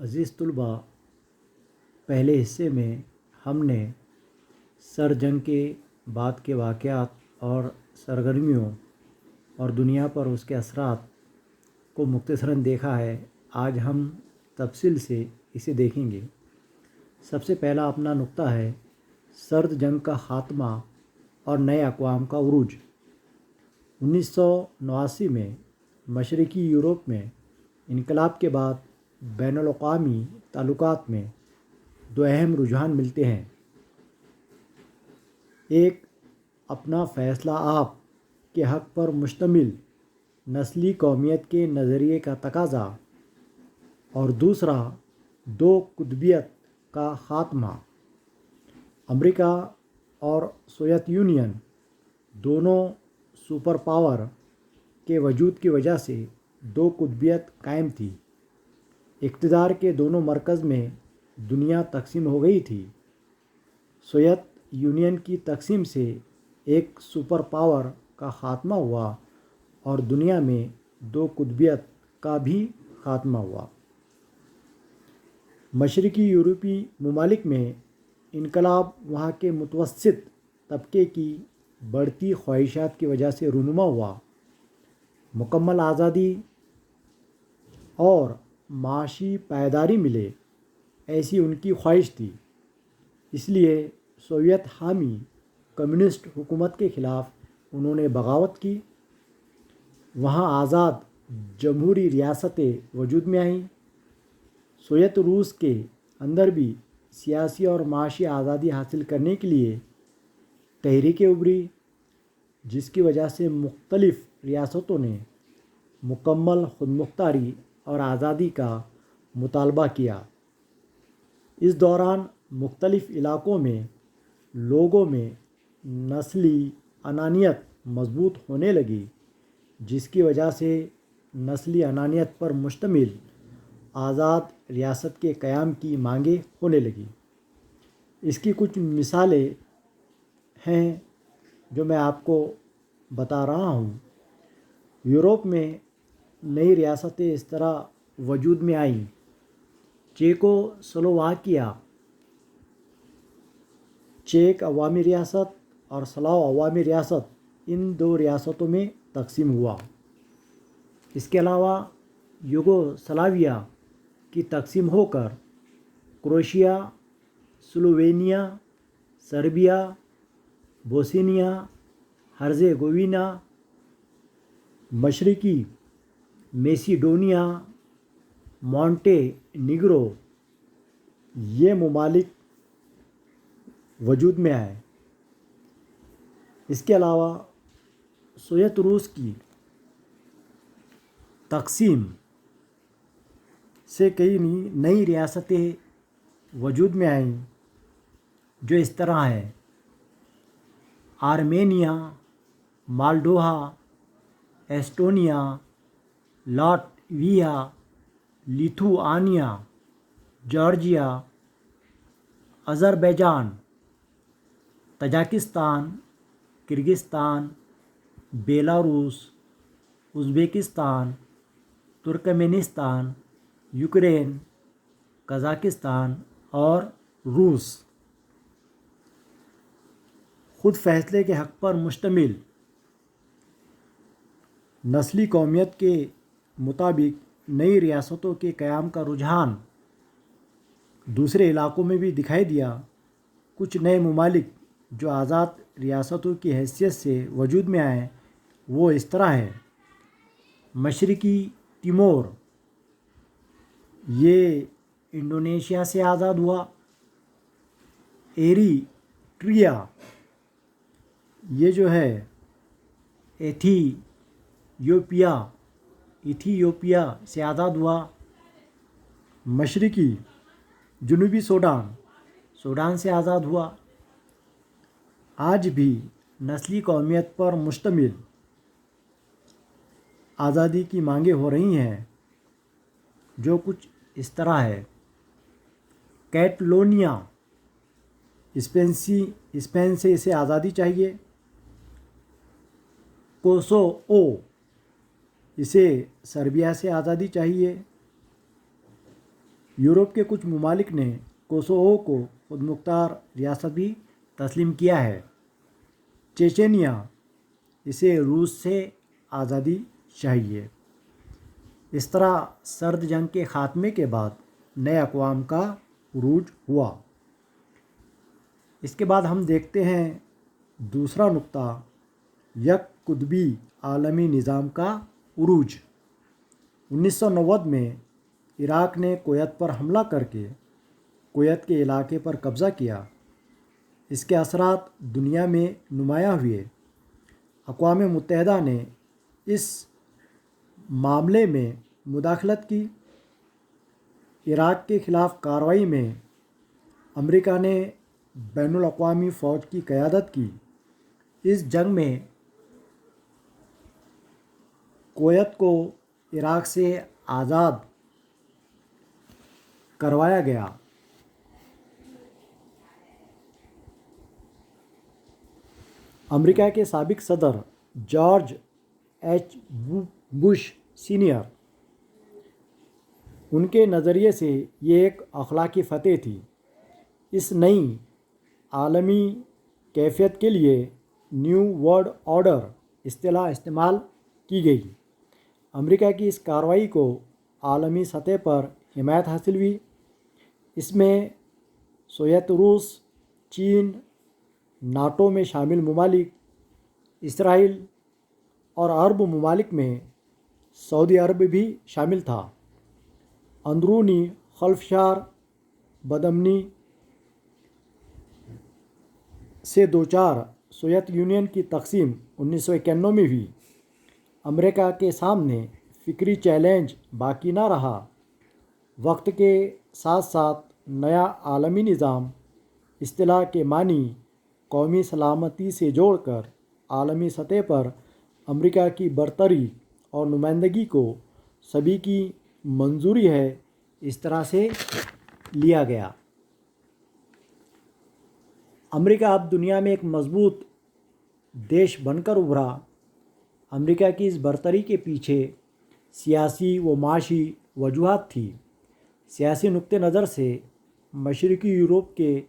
عزیز طلباء، پہلے حصے میں ہم نے سر جنگ کے بعد کے واقعات اور سرگرمیوں اور دنیا پر اس کے اثرات کو مختصراً دیکھا ہے۔ آج ہم تفصیل سے اسے دیکھیں گے۔ سب سے پہلا اپنا نقطہ ہے سرد جنگ کا خاتمہ اور نئے اقوام کا عروج۔ 1989 میں مشرقی یورپ میں انقلاب کے بعد بین الاقوامی تعلقات میں دو اہم رجحان ملتے ہیں۔ ایک اپنا فیصلہ آپ کے حق پر مشتمل نسلی قومیت کے نظریے کا تقاضا، اور دوسرا دو قطبیت کا خاتمہ۔ امریکہ اور سوویت یونین دونوں سپر پاور کے وجود کی وجہ سے دو قطبیت قائم تھی۔ اقتدار کے دونوں مرکز میں دنیا تقسیم ہو گئی تھی۔ سوویت یونین کی تقسیم سے ایک سپر پاور کا خاتمہ ہوا اور دنیا میں دو قطبیت کا بھی خاتمہ ہوا۔ مشرقی یورپی ممالک میں انقلاب وہاں کے متوسط طبقے کی بڑھتی خواہشات کی وجہ سے رونما ہوا۔ مکمل آزادی اور معاشی پائیداری ملے، ایسی ان کی خواہش تھی۔ اس لیے سوویت حامی کمیونسٹ حکومت کے خلاف انہوں نے بغاوت کی۔ وہاں آزاد جمہوری ریاستیں وجود میں آئیں۔ سوویت روس کے اندر بھی سیاسی اور معاشی آزادی حاصل کرنے کے لیے تحریکیں ابھری، جس کی وجہ سے مختلف ریاستوں نے مکمل خود مختاری اور آزادی کا مطالبہ کیا۔ اس دوران مختلف علاقوں میں لوگوں میں نسلی انانیت مضبوط ہونے لگی، جس کی وجہ سے نسلی انانیت پر مشتمل آزاد ریاست کے قیام کی مانگیں ہونے لگیں۔ اس کی کچھ مثالیں ہیں جو میں آپ کو بتا رہا ہوں۔ یورپ میں نئی ریاستیں اس طرح وجود میں آئیں: چیکو سلوواکیہ، چیک عوامی ریاست اور سلاو عوامی ریاست ان دو ریاستوں میں تقسیم ہوا۔ اس کے علاوہ یوگوسلاویہ کی تقسیم ہو کر کروشیا، سلووینیا، سربیا، بوسنیا ہرزیگووینا، مشرقی میسیڈونیا، مونٹے نیگرو، یہ ممالک وجود میں آئے۔ اس کے علاوہ سوویت روس کی تقسیم سے کئی نئی ریاستیں وجود میں آئیں جو اس طرح ہیں: Armenia, Moldova, Estonia, Latvia, Lithuania, Georgia, Azerbaijan, Tajikistan, Kyrgyzstan, Belarus, Uzbekistan, Turkmenistan, Ukraine, Kazakhstan اور روس۔ خود فیصلے کے حق پر مشتمل نسلی قومیت کے مطابق نئی ریاستوں کے قیام کا رجحان دوسرے علاقوں میں بھی دکھائی دیا۔ کچھ نئے ممالک جو آزاد ریاستوں کی حیثیت سے وجود میں آئے وہ اس طرح ہیں: مشرقی تیمور، یہ انڈونیشیا سے آزاد ہوا۔ ایریٹریا، یہ جو ہے ایتھیوپیا سے آزاد ہوا۔ مشرقی جنوبی سوڈان سے آزاد ہوا۔ آج بھی نسلی قومیت پر مشتمل آزادی کی مانگیں ہو رہی ہیں جو کچھ اس طرح ہے: کیٹلونیا، اسپین سے اسے آزادی چاہیے۔ کوسوو، اسے سربیا سے آزادی چاہیے۔ یورپ کے کچھ ممالک نے کوسوو کو خود مختار ریاست بھی تسلیم کیا ہے۔ چیچینیا، اسے روس سے آزادی چاہیے۔ اس طرح سرد جنگ کے خاتمے کے بعد نئے اقوام کا عروج ہوا۔ اس کے بعد ہم دیکھتے ہیں دوسرا نقطہ، یک قطبی عالمی نظام کا عروج۔ 1990 میں عراق نے کویت پر حملہ کر کے کویت کے علاقے پر قبضہ کیا۔ اس کے اثرات دنیا میں نمایاں ہوئے۔ اقوام متحدہ نے اس معاملے میں مداخلت کی۔ عراق کے خلاف کارروائی میں امریکہ نے بین الاقوامی فوج کی قیادت کی۔ اس جنگ میں کویت کو عراق سے آزاد کروایا گیا۔ امریکہ کے سابق صدر جارج ایچ بش سینئر، ان کے نظریے سے یہ ایک اخلاقی فتح تھی۔ اس نئی عالمی کیفیت کے لیے نیو ورلڈ آرڈر اصطلاح استعمال کی گئی۔ امریکہ کی اس کارروائی کو عالمی سطح پر حمایت حاصل ہوئی۔ اس میں سوویت روس، چین، ناٹو میں شامل ممالک، اسرائیل اور عرب ممالک میں سعودی عرب بھی شامل تھا۔ اندرونی خلفشار بدامنی سے دوچار سوویت یونین کی تقسیم 1991 میں ہوئی۔ امریکہ کے سامنے فکری چیلنج باقی نہ رہا۔ وقت کے ساتھ ساتھ نیا عالمی نظام اصطلاح کے معنی قومی سلامتی سے جوڑ کر عالمی سطح پر امریکہ کی برتری اور نمائندگی کو سبھی کی منظوری ہے، اس طرح سے لیا گیا۔ امریکہ اب دنیا میں ایک مضبوط دیش بن کر ابھرا۔ امریکہ کی اس برتری کے پیچھے سیاسی و معاشی وجوہات تھی۔ سیاسی نقطہ نظر سے مشرقی یورپ کے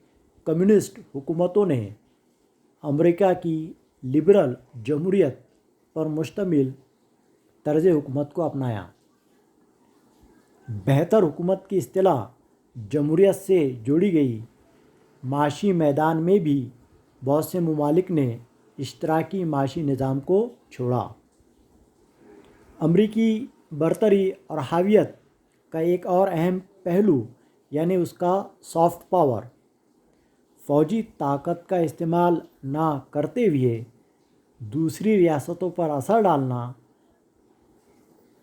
کمیونسٹ حکومتوں نے امریکہ کی لبرل جمہوریت پر مشتمل طرز حکومت کو اپنایا۔ بہتر حکومت کی اصطلاح جمہوریت سے جوڑی گئی۔ معاشی میدان میں بھی بہت سے ممالک نے اشتراکی معاشی نظام کو چھوڑا۔ امریکی برتری اور حاویت کا ایک اور اہم پہلو یعنی اس کا سافٹ پاور، فوجی طاقت کا استعمال نہ کرتے ہوئے دوسری ریاستوں پر اثر ڈالنا۔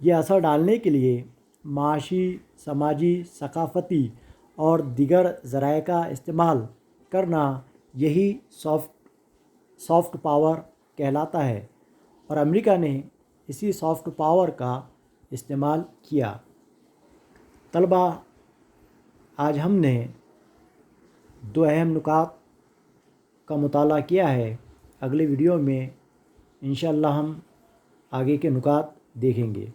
یہ اثر ڈالنے کے لیے معاشی، سماجی، ثقافتی اور دیگر ذرائع کا استعمال کرنا، یہی سافٹ پاور کہلاتا ہے، اور امریکہ نے اسی سافٹ پاور کا استعمال کیا۔ طلباء، آج ہم نے دو اہم نکات کا مطالعہ کیا ہے۔ اگلے ویڈیو میں انشاءاللہ ہم آگے کے نکات دیکھیں گے۔